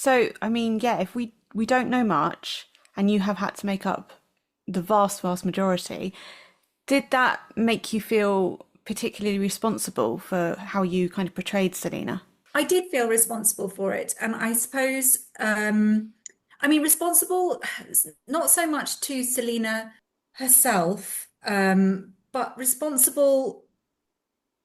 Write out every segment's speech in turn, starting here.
So, I mean, yeah, if we don't know much and you have had to make up the vast majority, did that make you feel particularly responsible for how you kind of portrayed Selena? I did feel responsible for it. And I suppose, I mean, responsible, not so much to Selena herself, but responsible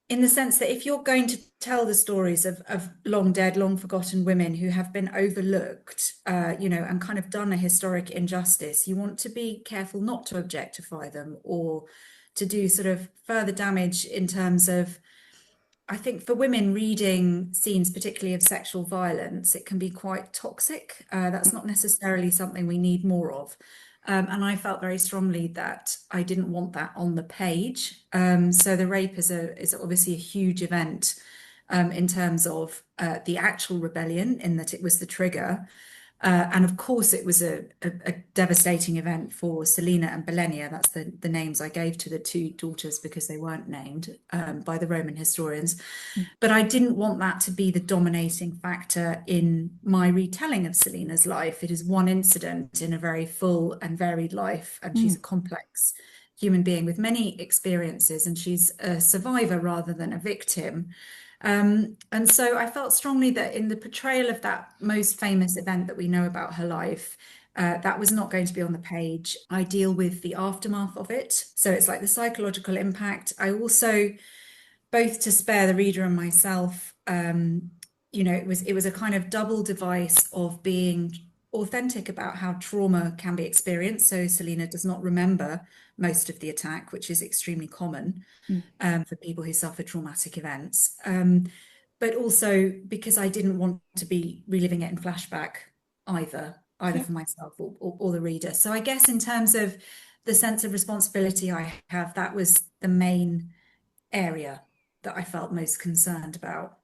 in the sense that if you're going to tell the stories of long dead, long forgotten women who have been overlooked, and kind of done a historic injustice, you want to be careful not to objectify them or to do sort of further damage in terms of, I think for women reading scenes, particularly of sexual violence, it can be quite toxic. That's not necessarily something we need more of. And I felt very strongly that I didn't want that on the page. So the rape is obviously a huge event in terms of the actual rebellion, in that it was the trigger. And of course, it was a devastating event for Selena and Belenia. That's the names I gave to the two daughters because they weren't named by the Roman historians. But I didn't want that to be the dominating factor in my retelling of Selena's life. It is one incident in a very full and varied life, and she's Mm. a complex human being with many experiences, and she's a survivor rather than a victim. And so I felt strongly that in the portrayal of that most famous event that we know about her life, that was not going to be on the page. I deal with the aftermath of it. So it's like the psychological impact. I also, both to spare the reader and myself, it was a kind of double device of being authentic about how trauma can be experienced. So Selena does not remember most of the attack, which is extremely common Mm. for people who suffer traumatic events. But also because I didn't want to be reliving it in flashback either Yeah. for myself or the reader. So I guess in terms of the sense of responsibility I have, that was the main area that I felt most concerned about.